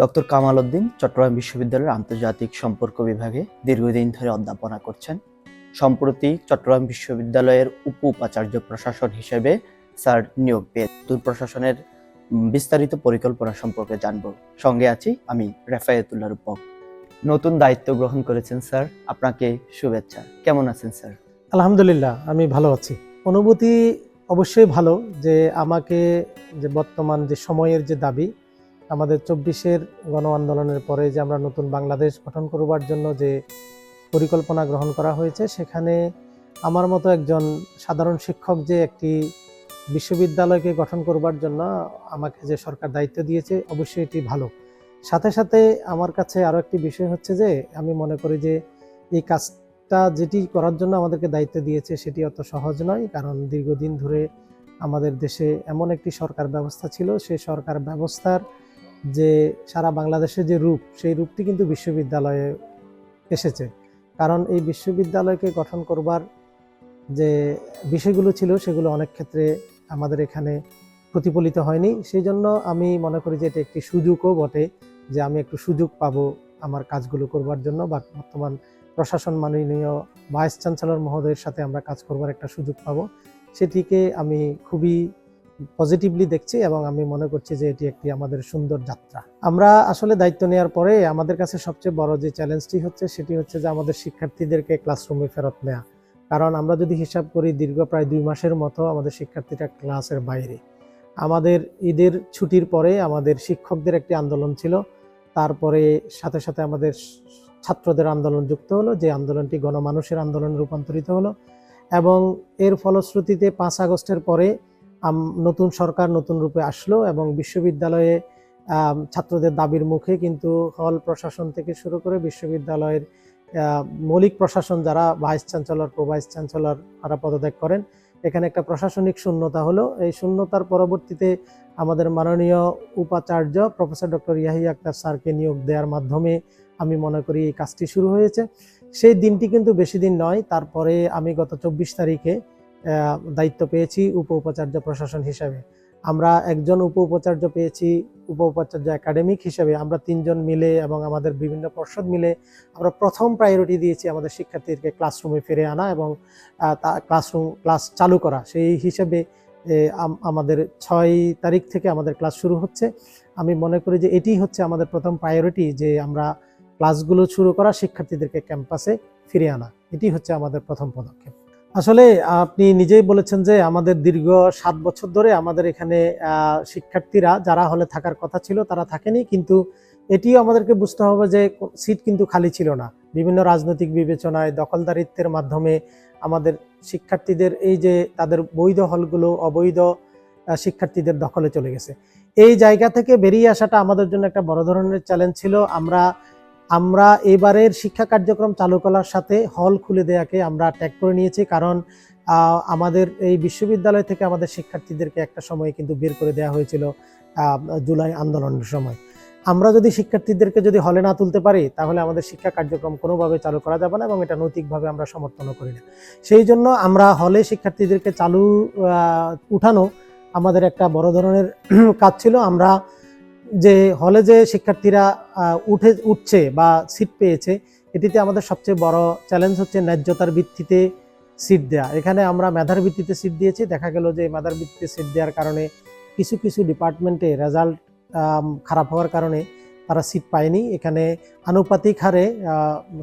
Doctor Kamal Uddin Chittagong বিশ্ববিদ্যালয়ের আন্তর্জাতিক সম্পর্ক বিভাগে দীর্ঘদিন ধরে অধ্যাপনা করছেন। সম্প্রতি চট্টগ্রাম বিশ্ববিদ্যালয়ের উপাচার্য প্রশাসন হিসেবে স্যার নিয়োগ পেয়ে প্রশাসনের বিস্তারিত পরিকল্পনা সম্পর্কে জানব। সঙ্গে আছি আমি রেফায়েতুল্লাহ রূপক। নতুন দায়িত্ব গ্রহণ করেছেন স্যার, আপনাকে শুভেচ্ছা। কেমন আছেন স্যার? আলহামদুলিল্লাহ, আমি ভালো আছি। অনুভূতি অবশ্যই ভালো যে আমাকে যে বর্তমান যে সময়ের যে দাবি, আমাদের ২৪-এর গণ আন্দোলনের পরে যে আমরা নতুন বাংলাদেশ গঠন করবার জন্য যে পরিকল্পনা গ্রহণ করা হয়েছে, সেখানে আমার মতো একজন সাধারণ শিক্ষক যে একটি বিশ্ববিদ্যালয়কে গঠন করবার জন্য আমাকে যে সরকার দায়িত্ব দিয়েছে, অবশ্যই এটি ভালো। সাথে সাথে আমার কাছে আরও একটি বিষয় হচ্ছে যে আমি মনে করি যে এই কাজটা যেটি করার জন্য আমাদেরকে দায়িত্ব দিয়েছে সেটি অত সহজ নয়, কারণ দীর্ঘদিন ধরে আমাদের দেশে এমন একটি সরকার ব্যবস্থা ছিল, সেই সরকার ব্যবস্থার যে সারা বাংলাদেশের যে রূপ, সেই রূপটি কিন্তু বিশ্ববিদ্যালয়ে এসেছে। কারণ এই বিশ্ববিদ্যালয়কে গঠন করবার যে বিষয়গুলো ছিল সেগুলো অনেক ক্ষেত্রে আমাদের এখানে প্রতিফলিত হয়নি। সেই জন্য আমি মনে করি যে এটা একটি সুযোগও বটে যে আমি একটু সুযোগ পাবো আমার কাজগুলো করবার জন্য, বা বর্তমান প্রশাসন মাননীয় ভাইস চ্যান্সেলর মহোদয়ের সাথে আমরা কাজ করবার একটা সুযোগ পাবো। সেটিকে আমি খুবই পজিটিভলি দেখছি এবং আমি মনে করছি যে এটি একটি আমাদের সুন্দর যাত্রা। আমরা আসলে দায়িত্ব নেওয়ার পরে আমাদের কাছে সবচেয়ে বড় যে চ্যালেঞ্জটি হচ্ছে সেটি হচ্ছে যে আমাদের শিক্ষার্থীদেরকে ক্লাসরুমে ফেরত নেওয়া। কারণ আমরা যদি হিসাব করি, দীর্ঘ প্রায় ২ মাসের মতো আমাদের শিক্ষার্থীরা ক্লাসের বাইরে। আমাদের ঈদের ছুটির পরে আমাদের শিক্ষকদের একটি আন্দোলন ছিল, তারপরে সাথে সাথে আমাদের ছাত্রদের আন্দোলন যুক্ত হলো, যে আন্দোলনটি গণমানুষের আন্দোলনে রূপান্তরিত হলো এবং এর ফলশ্রুতিতে ৫ আগস্টের পরে নতুন সরকার নতুন রূপে আসলো এবং বিশ্ববিদ্যালয়ে ছাত্রদের দাবির মুখে কিন্তু হল প্রশাসন থেকে শুরু করে বিশ্ববিদ্যালয়ের মৌলিক প্রশাসন যারা vice chancellor, pro vice chancellor তারা পদত্যাগ করেন। এখানে একটা প্রশাসনিক শূন্যতা হলো। এই শূন্যতার পরবর্তীতে আমাদের মাননীয় উপাচার্য প্রফেসর ডক্টর ইয়াহিয়া আক্তার স্যারকে নিয়োগ দেওয়ার মাধ্যমে আমি মনে করি এই কাজটি শুরু হয়েছে। সেই দিনটি কিন্তু বেশি দিন নয়, তারপরে আমি গত ২৪ তারিখে দায়িত্ব পেয়েছি উপাচার্য প্রশাসন হিসাবে। আমরা একজন উপাচার্য পেয়েছি, উপাচার্য একাডেমিক হিসেবে আমরা ৩ জন মিলে এবং আমাদের বিভিন্ন পর্ষদ মিলে আমরা প্রথম প্রায়োরিটি দিয়েছি আমাদের শিক্ষার্থীদেরকে ক্লাসরুমে ফিরে আনা এবং ক্লাস চালু করা। সেই হিসেবে আমাদের ৬ তারিখ থেকে আমাদের ক্লাস শুরু হচ্ছে। আমি মনে করি যে এটি হচ্ছে আমাদের প্রথম প্রায়োরিটি, যে আমরা ক্লাসগুলো শুরু করা, শিক্ষার্থীদেরকে ক্যাম্পাসে ফিরে আনা, এটি হচ্ছে আমাদের প্রথম পদক্ষেপ। আসলে আপনি নিজেই বলেছেন যে আমাদের দীর্ঘ ৭ বছর ধরে আমাদের এখানে শিক্ষার্থীরা যারা হলে থাকার কথা ছিল তারা থাকেনি, কিন্তু এটিও আমাদেরকে বুঝতে হবে যে সিট কিন্তু খালি ছিল না। বিভিন্ন রাজনৈতিক বিবেচনায়, দখলদারিত্বের মাধ্যমে আমাদের শিক্ষার্থীদের এই যে তাদের বৈধ হলগুলো অবৈধ শিক্ষার্থীদের দখলে চলে গেছে। এই জায়গা থেকে বেরিয়ে আসাটা আমাদের জন্য একটা বড় ধরনের চ্যালেঞ্জ ছিল। আমরা এবারের শিক্ষা কার্যক্রম চালু করার সাথে হল খুলে দেওয়াকে আমরা ট্যাগ করে নিয়েছি, কারণ আমাদের এই বিশ্ববিদ্যালয় থেকে আমাদের শিক্ষার্থীদেরকে একটা সময় কিন্তু বের করে দেওয়া হয়েছিল জুলাই আন্দোলনের সময়। আমরা যদি শিক্ষার্থীদেরকে যদি হলে না তুলতে পারি তাহলে আমাদের শিক্ষা কার্যক্রম কোনোভাবে চালু করা যাবে না এবং এটা নৈতিকভাবে আমরা সমর্থনও করি না। সেই জন্য আমরা হলে শিক্ষার্থীদেরকে উঠানো আমাদের একটা বড় ধরনের কাজ ছিল। আমরা যে হলে যে শিক্ষার্থীরা উঠছে বা সিট পেয়েছে, এটিতে আমাদের সবচেয়ে বড় চ্যালেঞ্জ হচ্ছে ন্যায্যতার ভিত্তিতে সিট দেওয়া। এখানে আমরা মেধার ভিত্তিতে সিট দিয়েছি। দেখা গেল যে মেধার ভিত্তিতে সিট দেওয়ার কারণে কিছু কিছু ডিপার্টমেন্টে রেজাল্ট খারাপ হওয়ার কারণে তারা সিট পায়নি। এখানে আনুপাতিক হারে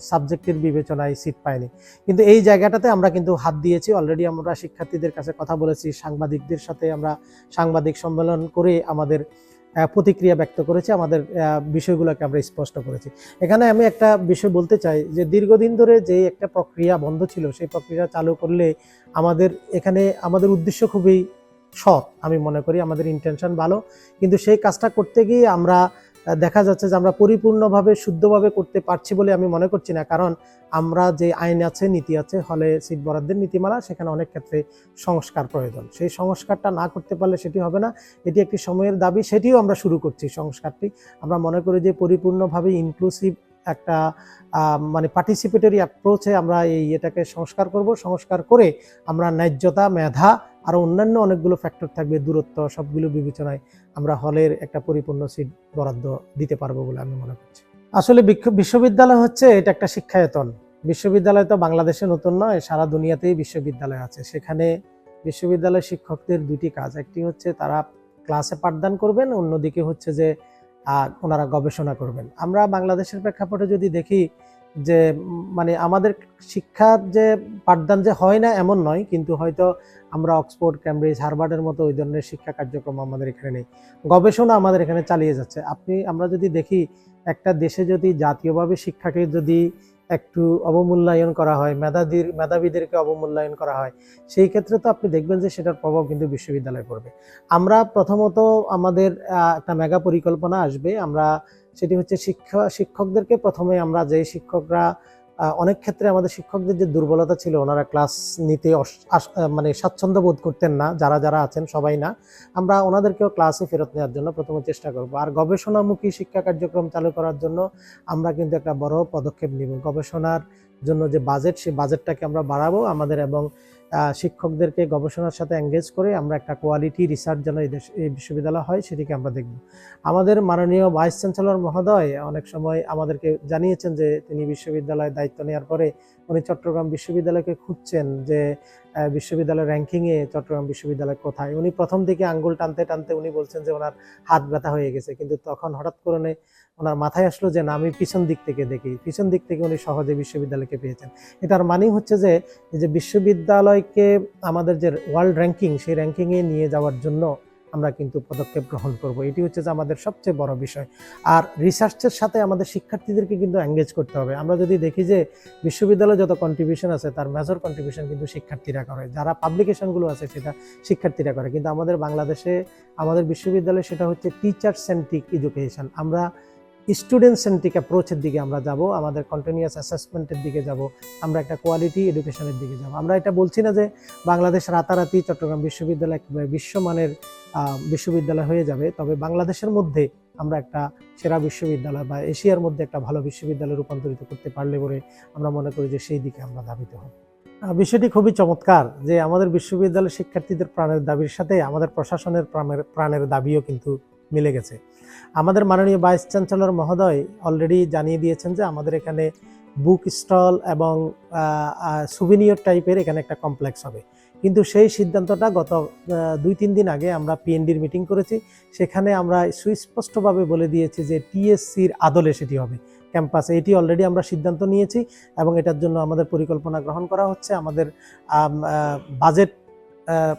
সাবজেক্টের বিবেচনায় সিট পায়নি। কিন্তু এই জায়গাটাতে আমরা কিন্তু হাত দিয়েছি। অলরেডি আমরা শিক্ষার্থীদের কাছে কথা বলেছি, সাংবাদিকদের সাথে আমরা সাংবাদিক সম্মেলন করে আমাদের প্রতিক্রিয়া ব্যক্ত করেছি, আমাদের বিষয়গুলোকে আমরা স্পষ্ট করেছি। এখানে আমি একটা বিষয় বলতে চাই যে দীর্ঘদিন ধরে যে একটা প্রক্রিয়া বন্ধ ছিল, সেই প্রক্রিয়া চালু করলে আমাদের উদ্দেশ্য খুবই সৎ। আমি মনে করি আমাদের ইন্টেনশন ভালো, কিন্তু সেই কাজটা করতে গিয়ে আমরা দেখা যাচ্ছে যে আমরা পরিপূর্ণভাবে শুদ্ধভাবে করতে পারছি বলে আমি মনে করছি না। কারণ আমরা যে আইন আছে, নীতি আছে, হলে সিট বরাদ্দের নীতিমালা, সেখানে অনেক ক্ষেত্রে সংস্কার প্রয়োজন। সেই সংস্কারটা না করতে পারলে সেটি হবে না। এটি একটি সময়ের দাবি, সেটিও আমরা শুরু করছি সংস্কারটি। আমরা মনে করি যে পরিপূর্ণভাবে ইনক্লুসিভ একটা পার্টিসিপেটরি অ্যাপ্রোচে আমরা এটাকে সংস্কার করব। সংস্কার করে আমরা ন্যায্যতা, মেধা আরও অন্যান্য অনেকগুলো ফ্যাক্টর থাকবে, দূরত্ব, সবগুলো বিবেচনায় আমরা হলের একটা পরিপূর্ণ সিট বরাদ্দ দিতে পারবো বলে আমি মনে করছি। আসলে বিশ্ববিদ্যালয় হচ্ছে এটা একটা শিক্ষায়তন। বিশ্ববিদ্যালয় তো বাংলাদেশে নতুন নয়, সারা দুনিয়াতেই বিশ্ববিদ্যালয় আছে। সেখানে বিশ্ববিদ্যালয় শিক্ষকদের দুটি কাজ, একটি হচ্ছে তারা ক্লাসে পাঠদান করবেন, অন্যদিকে হচ্ছে যে ওনারা গবেষণা করবেন। আমরা বাংলাদেশের প্রেক্ষাপটে যদি দেখি যে মানে আমাদের শিক্ষার যে পাঠদান যে হয় না এমন নয়, কিন্তু হয়তো আমরা অক্সফোর্ড, ক্যামব্রিজ, হার্ভার্ডের মতো ওই ধরনের শিক্ষা কার্যক্রম আমাদের এখানে নেই। গবেষণা আমাদের এখানে চালিয়ে যাচ্ছে। আমরা যদি দেখি একটা দেশে যদি জাতীয়ভাবে শিক্ষাকে যদি একটু অবমূল্যায়ন করা হয়, মেধাবীদেরকে অবমূল্যায়ন করা হয়, সেই ক্ষেত্রে তো আপনি দেখবেন যে সেটার প্রভাব কিন্তু বিশ্ববিদ্যালয়ে পড়বে। আমরা প্রথমত আমাদের একটা মেগা পরিকল্পনা আসবে। সেটি হচ্ছে শিক্ষকদেরকে প্রথমে আমরা যে শিক্ষকরা অনেক ক্ষেত্রে আমাদের শিক্ষকদের যে দুর্বলতা ছিল, ওনারা ক্লাস নিতে মানে স্বাচ্ছন্দ্য বোধ করতেন না, যারা আছেন সবাই না, আমরা ওনাদেরকেও ক্লাসে ফেরত নেওয়ার জন্য প্রথমে চেষ্টা করব। আর গবেষণামুখী শিক্ষা কার্যক্রম চালু করার জন্য আমরা কিন্তু একটা বড় পদক্ষেপ নিব। গবেষণার জন্য যে বাজেট, সেই বাজেটটাকে আমরা বাড়াবো আমাদের, এবং শিক্ষকদেরকে গবেষণার সাথে এঙ্গেজ করে আমরা একটা কোয়ালিটি রিসার্চ যেন এই বিশ্ববিদ্যালয় হয় সেটিকে আমরা দেখব। আমাদের মাননীয় ভাইস চ্যান্সেলর মহোদয় অনেক সময় আমাদেরকে জানিয়েছেন যে তিনি বিশ্ববিদ্যালয়ের দায়িত্ব নেওয়ার পরে উনি চট্টগ্রাম বিশ্ববিদ্যালয়কে খুঁজছেন যে বিশ্ববিদ্যালয়ের র্যাঙ্কিংয়ে চট্টগ্রাম বিশ্ববিদ্যালয় কোথায়। উনি প্রথম দিকে আঙ্গুল টানতে টানতে উনি বলছেন যে ওনার হাত ব্যথা হয়ে গেছে, কিন্তু তখন হঠাৎ করে ওনার মাথায় আসলো যে না, আমি পিছন দিক থেকে দেখি। পিছন দিক থেকে উনি সহজে বিশ্ববিদ্যালয়কে পেয়েছেন। এটার মানে হচ্ছে যে বিশ্ববিদ্যালয়কে আমাদের যে ওয়ার্ল্ড র্যাঙ্কিং, সেই র্যাঙ্কিংয়ে নিয়ে যাওয়ার জন্য আমরা কিন্তু পদক্ষেপ গ্রহণ করব। এটি হচ্ছে যে আমাদের সবচেয়ে বড় বিষয়। আর রিসার্চের সাথে আমাদের শিক্ষার্থীদেরকে কিন্তু এঙ্গেজ করতে হবে। আমরা যদি দেখি যে বিশ্ববিদ্যালয়ে যত কন্ট্রিবিউশন আছে তার মেজর কন্ট্রিবিউশন কিন্তু শিক্ষার্থীরা করে, যারা পাবলিকেশনগুলো আছে সেটা শিক্ষার্থীরা করে। কিন্তু আমাদের বাংলাদেশে আমাদের বিশ্ববিদ্যালয়ে সেটা হচ্ছে টিচার সেন্ট্রিক এডুকেশন। আমরা স্টুডেন্ট সেন্ট্রিক অ্যাপ্রোচের দিকে আমরা যাব, আমাদের কন্টিনিউয়াস অ্যাসেসমেন্টের দিকে যাব, আমরা একটা কোয়ালিটি এডুকেশনের দিকে যাব। আমরা এটা বলছি না যে বাংলাদেশ রাতারাতি চট্টগ্রাম বিশ্ববিদ্যালয় বিশ্বমানের বিশ্ববিদ্যালয় হয়ে যাবে, তবে বাংলাদেশের মধ্যে আমরা একটা সেরা বিশ্ববিদ্যালয় বা এশিয়ার মধ্যে একটা ভালো বিশ্ববিদ্যালয় রূপান্তরিত করতে পারলে বলে আমরা মনে করি যে সেই দিকে আমরা ধাবিত হব। বিষয়টি খুবই চমৎকার যে আমাদের বিশ্ববিদ্যালয়ের শিক্ষার্থীদের প্রাণের দাবির সাথে আমাদের প্রশাসনের প্রাণের দাবিও কিন্তু মিলে গেছে। আমাদের মাননীয় ভাইস চ্যান্সেলর মহোদয় অলরেডি জানিয়ে দিয়েছেন যে আমাদের এখানে বুক স্টল এবং সুভিনিয়র টাইপের এখানে একটা কমপ্লেক্স হবে। কিন্তু সেই সিদ্ধান্তটা গত 2-3 দিন আগে আমরা পিএনডির মিটিং করেছি, সেখানে আমরা সুস্পষ্টভাবে বলে দিয়েছি যে টিএসসির আদলে সেটি হবে ক্যাম্পাসে। এটি অলরেডি আমরা সিদ্ধান্ত নিয়েছি এবং এটার জন্য আমাদের পরিকল্পনা গ্রহণ করা হচ্ছে, আমাদের বাজেট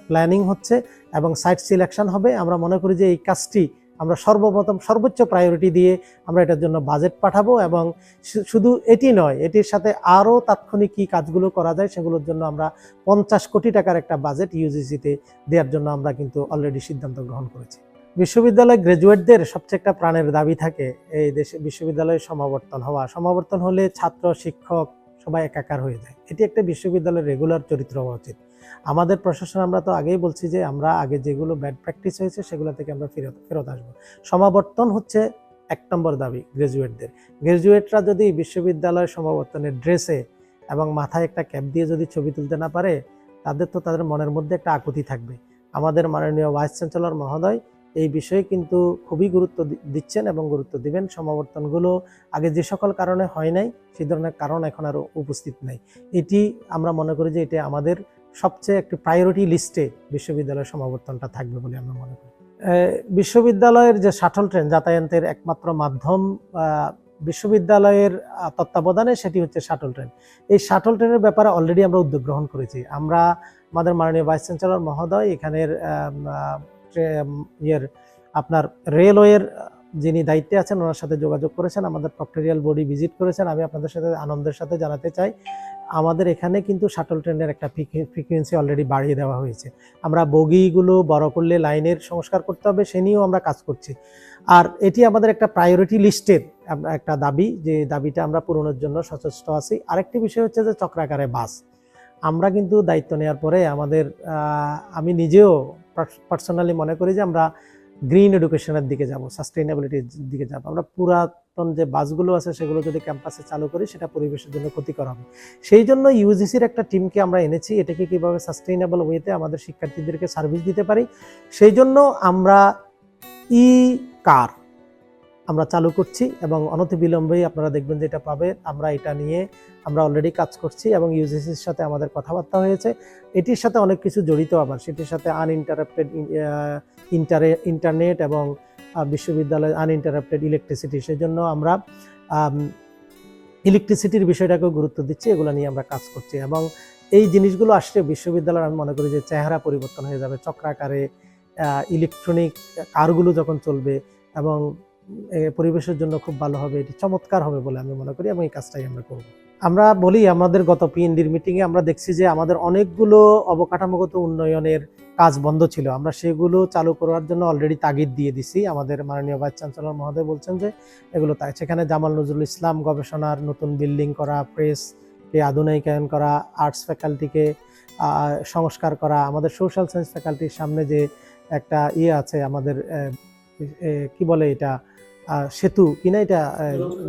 প্ল্যানিং হচ্ছে এবং সাইট সিলেকশন হবে। আমরা মনে করি যে এই কাজটি আমরা সর্বপ্রথম সর্বোচ্চ প্রায়োরিটি দিয়ে আমরা এটার জন্য বাজেট পাঠাবো, এবং শুধু এটি নয়, এটির সাথে আরও তাৎক্ষণিক কী কাজগুলো করা যায় সেগুলোর জন্য আমরা 50 কোটি টাকার একটা বাজেট ইউজিসিতে দেওয়ার জন্য আমরা কিন্তু অলরেডি সিদ্ধান্ত গ্রহণ করেছি। বিশ্ববিদ্যালয় গ্র্যাজুয়েটদের সবচেয়ে একটা প্রাণের দাবি থাকে এই দেশে বিশ্ববিদ্যালয়ে সমাবর্তন হওয়া। সমাবর্তন হলে ছাত্র শিক্ষক সবাই একাকার হয়ে যায়। এটি একটা বিশ্ববিদ্যালয়ের রেগুলার চরিত্র হওয়া উচিত। আমাদের প্রশাসন, আমরা তো আগেই বলছি যে আমরা আগে যেগুলো ব্যাড প্র্যাকটিস হয়েছে সেগুলো থেকে আমরা ফেরত আসবো। সমাবর্তন হচ্ছে 1 নম্বর দাবি গ্র্যাজুয়েটদের। গ্র্যাজুয়েটরা যদি বিশ্ববিদ্যালয়ের সমাবর্তনের ড্রেসে এবং মাথায় একটা ক্যাপ দিয়ে যদি ছবি তুলতে না পারে, তাদের মনের মধ্যে একটা আকুতি থাকবে। আমাদের মাননীয় ভাইস চ্যান্সেলর মহোদয় এই বিষয়ে কিন্তু খুবই গুরুত্ব দিচ্ছেন এবং গুরুত্ব দিবেন। সমাবর্তনগুলো আগে যে সকল কারণে হয় নাই, সেই ধরনের কারণ এখন আরও উপস্থিত নাই। এটি আমরা মনে করি যে এটা আমাদের সবচেয়ে একটি প্রায়োরিটি লিস্টে বিশ্ববিদ্যালয়ের সমাবর্তনটা থাকবে বলে আমরা মনে করি। বিশ্ববিদ্যালয়ের যে শাটল ট্রেন যাতায়াতের একমাত্র মাধ্যম বিশ্ববিদ্যালয়ের তত্ত্বাবধানে, সেটি হচ্ছে শাটল ট্রেন। এই শাটল ট্রেনের ব্যাপারে অলরেডি আমরা উদ্যোগ গ্রহণ করেছি। আমাদের মাননীয় ভাইস চ্যান্সেলর মহোদয় এখানের আপনার রেলওয়ের যিনি দায়িত্বে আছেন ওনার সাথে যোগাযোগ করেছেন, আমাদের প্রক্টোরিয়াল বডি ভিজিট করেছেন। আমি আপনাদের সাথে আনন্দের সাথে জানাতে চাই আমাদের এখানে কিন্তু শাটল ট্রেনের একটা ফ্রিকোয়েন্সি অলরেডি বাড়িয়ে দেওয়া হয়েছে। আমরা বগিগুলো বড় করলে লাইনের সংস্কার করতে হবে, সে নিয়েও আমরা কাজ করছি। আর এটি আমাদের একটা প্রায়োরিটি লিস্টের একটা দাবি, যে দাবিটা আমরা পূরণের জন্য সচেষ্ট আছি। আরেকটি বিষয় হচ্ছে যে চক্রাকারে বাস। আমরা কিন্তু দায়িত্ব নেওয়ার পরে আমি নিজেও পার্সোনালি মনে করি যে আমরা গ্রিন এডুকেশনের দিকে যাব, সাস্টেইনেবিলিটির দিকে যাব। আমরা পুরা পুরাতন যে বাসগুলো আছে সেগুলো যদি ক্যাম্পাসে চালু করি সেটা পরিবেশের জন্য ক্ষতিকর হবে। সেই জন্য ইউজিসির একটা টিমকে আমরা এনেছি, এটাকে কিভাবে সাস্টেইনেবল ওয়েতে আমাদের শিক্ষার্থীদেরকে সার্ভিস দিতে পারি সেই জন্য আমরা ই কার আমরা চালু করছি এবং অনতিবিলম্বেই আপনারা দেখবেন যে এটা পাবে। আমরা এটা নিয়ে আমরা অলরেডি কাজ করছি এবং ইউজিসির সাথে আমাদের কথাবার্তা হয়েছে। এটির সাথে অনেক কিছু জড়িত, আবার সেটির সাথে আনইন্টারাপ্টেড ইন্টারনেট এবং বিশ্ববিদ্যালয়ের আনইন্টারাপ্টেড ইলেকট্রিসিটি, সেই জন্য আমরা ইলেকট্রিসিটির বিষয়টাকেও গুরুত্ব দিচ্ছি, এগুলো নিয়ে আমরা কাজ করছি এবং এই জিনিসগুলো আসলে বিশ্ববিদ্যালয়ের আমি মনে করি যে চেহারা পরিবর্তন হয়ে যাবে। চক্রাকারে ইলেকট্রনিক কারগুলো যখন চলবে এবং পরিবেশের জন্য খুব ভালো হবে, এটি চমৎকার হবে বলে আমি মনে করি এবং এই কাজটাই আমরা করব। আমরা বলি আমাদের গত পিএনডির মিটিংয়ে আমরা দেখছি যে আমাদের অনেকগুলো অবকাঠামোগত উন্নয়নের কাজ বন্ধ ছিল, আমরা সেগুলো চালু করার জন্য অলরেডি তাগিদ দিয়ে দিছি। আমাদের মাননীয় ভাইস চ্যান্সেলর মহোদয় বলছেন যে এগুলো তাই, সেখানে জামাল নজরুল ইসলাম গবেষণার নতুন বিল্ডিং করা, প্রেসকে আধুনিকায়ন করা, আর্টস ফ্যাকাল্টিকে সংস্কার করা, আমাদের সোশ্যাল সায়েন্স ফ্যাকাল্টির সামনে যে একটা আছে আমাদের কি বলে এটা সেতু কিনা, এটা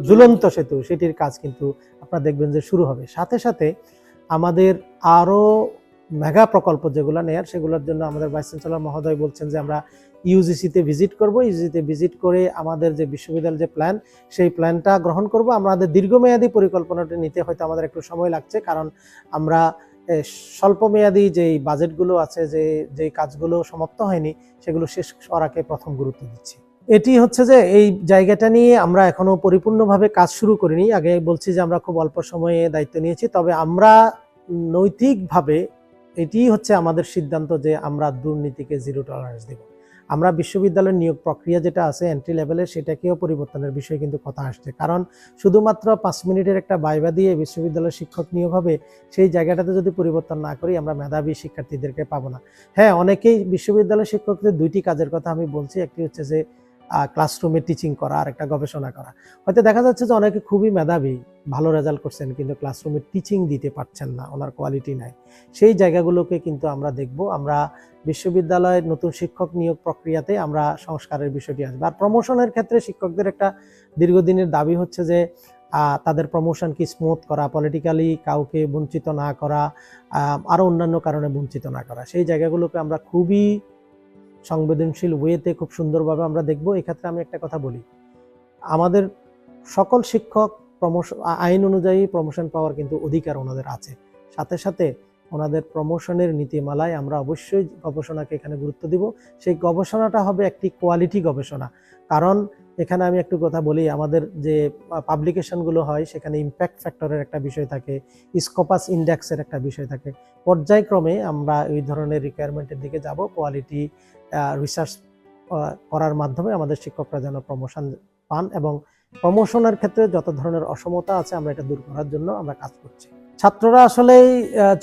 ঝুলন্ত সেতু, সেটির কাজ কিন্তু আপনারা দেখবেন যে শুরু হবে। সাথে সাথে আমাদের আরো মেগা প্রকল্প যেগুলো নেয়ার সেগুলোর জন্য আমাদের ভাইস চ্যান্সেলর মহোদয় বলছেন যে আমরা ইউজিসিতে ভিজিট করব, ইউজিসিতে ভিজিট করে আমাদের যে বিশ্ববিদ্যালয়ের যে প্ল্যান সেই প্ল্যানটা গ্রহণ করব। আমাদের দীর্ঘমেয়াদী পরিকল্পনাটা নিতে হয়তো আমাদের একটু সময় লাগছে, কারণ আমরা স্বল্পমেয়াদী যেই বাজেটগুলো আছে, যে কাজগুলো সমাপ্ত হয়নি সেগুলো শেষ করাকে প্রথম গুরুত্ব দিচ্ছি। এটি হচ্ছে যে এই জায়গাটা নিয়ে আমরা এখনো পরিপূর্ণভাবে কাজ শুরু করিনি। আগে বলছি যে আমরা খুব অল্প সময়ে দায়িত্ব নিয়েছি, তবে আমরা নৈতিকভাবে এটি হচ্ছে আমাদের সিদ্ধান্ত যে আমরা দুর্নীতিকে জিরো টলারেন্স দেব। আমরা বিশ্ববিদ্যালয়ের নিয়োগ প্রক্রিয়া যেটা আছে এন্ট্রি লেভেলের, সেটাকেও পরিবর্তনের বিষয়ে কিন্তু কথা আসছে, কারণ শুধুমাত্র 5 মিনিটের একটা ভাইভা দিয়ে বিশ্ববিদ্যালয়ের শিক্ষক নিয়োগ হবে, সেই জায়গাটাতে যদি পরিবর্তন না করি আমরা মেধাবী শিক্ষার্থীদেরকে পাবো না। হ্যাঁ, অনেকেই বিশ্ববিদ্যালয়ের শিক্ষকদের দুইটি কাজের কথা আমি বলছি, একটি হচ্ছে যে ক্লাসরুমে টিচিং করা আর একটা গবেষণা করা। হয়তো দেখা যাচ্ছে যে অনেকে খুবই মেধাবী, ভালো রেজাল্ট করছেন, কিন্তু ক্লাসরুমে টিচিং দিতে পারছেন না, ওনার কোয়ালিটি নাই। সেই জায়গাগুলোকে কিন্তু আমরা দেখব। আমরা বিশ্ববিদ্যালয়ের নতুন শিক্ষক নিয়োগ প্রক্রিয়াতে আমরা সংস্কারের বিষয়টি আসবে। আর প্রমোশনের ক্ষেত্রে শিক্ষকদের একটা দীর্ঘদিনের দাবি হচ্ছে যে তাদের প্রমোশনকে স্মুথ করা, পলিটিক্যালি কাউকে বঞ্চিত না করা, আরও অন্যান্য কারণে বঞ্চিত না করা। সেই জায়গাগুলোকে আমরা খুবই সংবেদনশীল ওয়েতে খুব সুন্দরভাবে আমরা দেখব। এক্ষেত্রে আমি একটা কথা বলি, আমাদের সকল শিক্ষক আইন অনুযায়ী প্রমোশন পাওয়ার কিন্তু অধিকার ওনাদের আছে। সাথে সাথে ওনাদের প্রমোশনের নীতিমালায় আমরা অবশ্যই গবেষণাকে এখানে গুরুত্ব দিব। সেই গবেষণাটা হবে একটি কোয়ালিটি গবেষণা, কারণ এখানে আমি একটু কথা বলি, আমাদের যে পাবলিকেশনগুলো হয় সেখানে ইম্প্যাক্ট ফ্যাক্টরের একটা বিষয় থাকে, স্কোপাস ইন্ডেক্সের একটা বিষয় থাকে। পর্যায়ক্রমে আমরা এই ধরনের রিকোয়ারমেন্টের দিকে যাব, কোয়ালিটি রিসার্চ করার মাধ্যমে আমাদের শিক্ষকরা যেন প্রমোশন পান এবং প্রমোশনের ক্ষেত্রে যত ধরনের অসমতা আছে আমরা এটা দূর করার জন্য আমরা কাজ করছি। ছাত্ররা আসলেই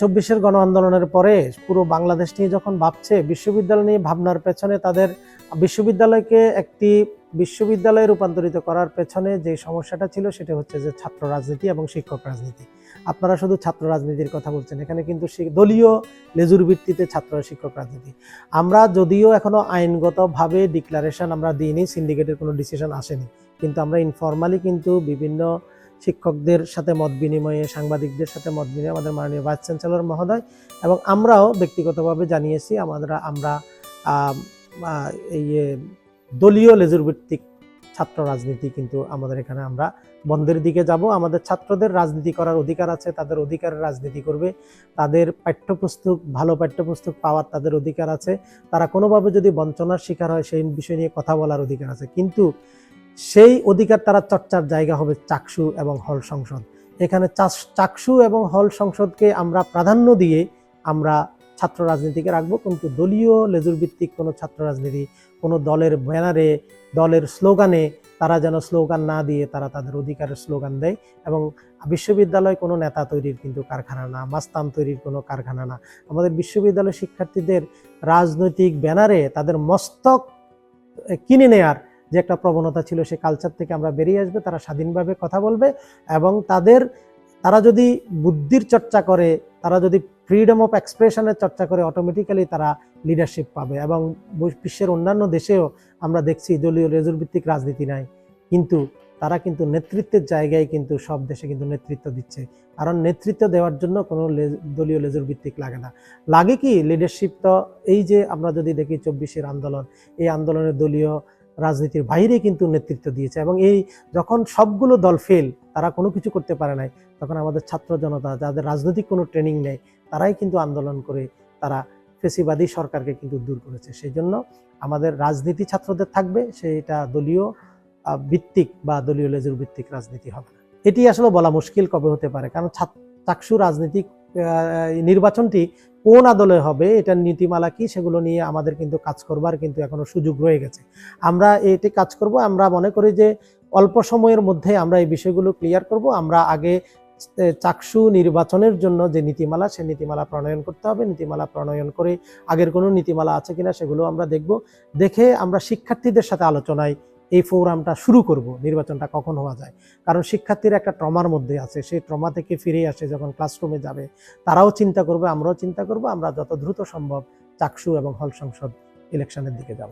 24-এর গণ আন্দোলনের পরে পুরো বাংলাদেশ নিয়ে যখন ভাবছে, বিশ্ববিদ্যালয় নিয়ে ভাবনার পেছনে তাদের বিশ্ববিদ্যালয়কে একটি বিশ্ববিদ্যালয়ে রূপান্তরিত করার পেছনে যে সমস্যাটা ছিল সেটা হচ্ছে যে ছাত্র রাজনীতি এবং শিক্ষক রাজনীতি। আপনারা শুধু ছাত্র রাজনীতির কথা বলছেন, এখানে কিন্তু দলীয় লেজুর ভিত্তিতে ছাত্র শিক্ষক রাজনীতি। আমরা যদিও এখনো আইনগতভাবে ডিক্লারেশন আমরা দিইনি, সিন্ডিকেটের কোনো ডিসিশন আসেনি, কিন্তু আমরা ইনফরমালি কিন্তু বিভিন্ন শিক্ষকদের সাথে মত বিনিময়ে, সাংবাদিকদের সাথে মত বিনিময়ে আমাদের মাননীয় ভাইস চ্যান্সেলর মহোদয় এবং আমরাও ব্যক্তিগতভাবে জানিয়েছি আমরা এই দলীয় লেজুর ভিত্তিক ছাত্র রাজনীতি কিন্তু আমাদের এখানে আমরা বন্ধের দিকে যাব। আমাদের ছাত্রদের রাজনীতি করার অধিকার আছে, তাদের অধিকারের রাজনীতি করবে, তাদের পাঠ্যপুস্তক, ভালো পাঠ্যপুস্তক পাওয়ার তাদের অধিকার আছে, তারা কোনোভাবে যদি বঞ্চনার শিকার হয় সেই বিষয় নিয়ে কথা বলার অধিকার আছে, কিন্তু সেই অধিকার তারা চর্চার জায়গা হবে চাকসু এবং হল সংসদ। এখানে চাকসু এবং হল সংসদকে আমরা প্রাধান্য দিয়ে আমরা ছাত্র রাজনীতিকে রাখবো, কিন্তু দলীয় লেজুর ভিত্তিক কোনো ছাত্র রাজনীতি, কোনো দলের ব্যানারে, দলের স্লোগানে তারা যেন স্লোগান না দিয়ে তারা তাদের অধিকারের স্লোগান দেয়। এবং বিশ্ববিদ্যালয় কোনো নেতা তৈরির কিন্তু কারখানা না, মাস্তান তৈরির কোনো কারখানা না। আমাদের বিশ্ববিদ্যালয়ের শিক্ষার্থীদের রাজনৈতিক ব্যানারে তাদের মস্তক কিনে নেয়ার যে একটা প্রবণতা ছিল, সেই কালচার থেকে আমরা বেরিয়ে আসবে। তারা স্বাধীনভাবে কথা বলবে এবং তারা যদি বুদ্ধির চর্চা করে, তারা যদি ফ্রিডম অফ এক্সপ্রেশনের চর্চা করে, অটোমেটিক্যালি তারা লিডারশিপ পাবে। এবং বিশ্বের অন্যান্য দেশেও আমরা দেখছি দলীয় লেজুর ভিত্তিক রাজনীতি নাই, কিন্তু তারা কিন্তু নেতৃত্বের জায়গায় কিন্তু সব দেশে কিন্তু নেতৃত্ব দিচ্ছে। কারণ নেতৃত্ব দেওয়ার জন্য কোনো দলীয় লেজুর ভিত্তিক লাগে না, লাগে কি লিডারশিপ। তো এই যে আমরা যদি দেখি 24-এর আন্দোলন, এই আন্দোলনের দলীয় রাজনীতির বাইরে কিন্তু নেতৃত্ব দিয়েছে, এবং এই যখন সবগুলো দল ফেল, তারা কোনো কিছু করতে পারে নাই, তখন আমাদের ছাত্র জনতা যাদের রাজনৈতিক কোনো ট্রেনিং নেই, তারাই কিন্তু আন্দোলন করে তারা ফেসিবাদী সরকারকে কিন্তু দূর করেছে। সেই জন্য আমাদের রাজনীতি ছাত্রদের থাকবে, সেটা দলীয় ভিত্তিক বা দলীয় লেজুর ভিত্তিক রাজনীতি হবে না। এটি আসলে বলা মুশকিল কবে হতে পারে, কারণ চাকসু রাজনীতিক নির্বাচনটি কোন আদলে হবে, এটার নীতিমালা কি, সেগুলো নিয়ে আমাদের কিন্তু কাজ করবার কিন্তু এখনো সুযোগ রয়ে গেছে। আমরা এটি কাজ করব, আমরা মনে করি যে অল্প সময়ের মধ্যে আমরা এই বিষয়গুলো ক্লিয়ার করব। আমরা আগে চাকসু নির্বাচনের জন্য যে নীতিমালা, সেই নীতিমালা প্রণয়ন করতে হবে। নীতিমালা প্রণয়ন করে আগের কোনো নীতিমালা আছে কিনা সেগুলো আমরা দেখব, দেখে আমরা শিক্ষার্থীদের সাথে আলোচনায় এই ফোরামটা শুরু করব, নির্বাচনটা কখন হওয়া যায়। কারণ শিক্ষার্থীরা একটা ট্রমার মধ্যে আছে, সেই ট্রমা থেকে ফিরে আসে যখন ক্লাসরুমে যাবে, তারাও চিন্তা করবে, আমরাও চিন্তা করব, আমরা যত দ্রুত সম্ভব চাকসু এবং হল সংসদ ইলেকশনের দিকে যাব।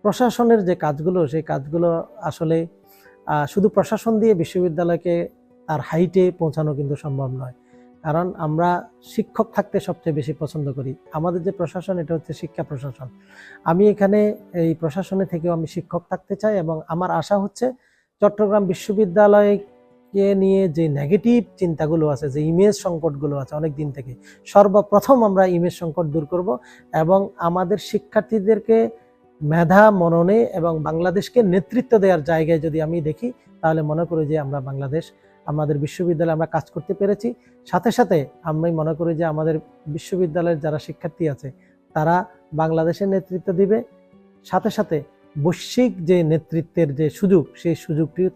প্রশাসনের যে কাজগুলো, সেই কাজগুলো আসলে শুধু প্রশাসন দিয়ে বিশ্ববিদ্যালয়কে তার হাইটে পৌঁছানো কিন্তু সম্ভব নয়। কারণ আমরা শিক্ষক থাকতে সবচেয়ে বেশি পছন্দ করি। আমাদের যে প্রশাসন, এটা হচ্ছে শিক্ষা প্রশাসন। আমি এখানে এই প্রশাসনে থেকেও আমি শিক্ষক থাকতে চাই, এবং আমার আশা হচ্ছে চট্টগ্রাম বিশ্ববিদ্যালয়কে নিয়ে যে নেগেটিভ চিন্তাগুলো আছে, যে ইমেজ সংকটগুলো আছে অনেক দিন থেকে, সর্বপ্রথম আমরা ইমেজ সংকট দূর করব, এবং আমাদের শিক্ষার্থীদেরকে মেধা মননে এবং বাংলাদেশকে নেতৃত্ব দেওয়ার জায়গায় যদি আমি দেখি, তাহলে মনে করি যে আমরা বাংলাদেশ, আমাদের বিশ্ববিদ্যালয়ে আমরা কাজ করতে পেরেছি। সাথে সাথে আমি মনে করি যে আমাদের বিশ্ববিদ্যালয়ের যারা শিক্ষার্থী আছে, তারা বাংলাদেশের নেতৃত্ব দিবে। সাথে সাথে বৈশ্বিক যে নেতৃত্বের যে সুযোগ, সেই সুযোগটিও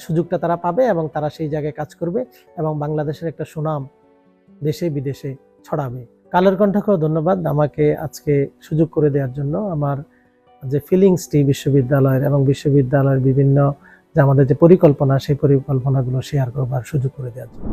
সুযোগটা তারা পাবে, এবং তারা সেই জায়গায় কাজ করবে, এবং বাংলাদেশের একটা সুনাম দেশে বিদেশে ছড়াবে। কালের কণ্ঠকেও ধন্যবাদ আমাকে আজকে সুযোগ করে দেওয়ার জন্য, আমার যে ফিলিংসটি বিশ্ববিদ্যালয়ের এবং বিশ্ববিদ্যালয়ের বিভিন্ন যে আমাদের যে পরিকল্পনা, সেই পরিকল্পনাগুলো শেয়ার করবার সুযোগ করে দেওয়ার জন্য।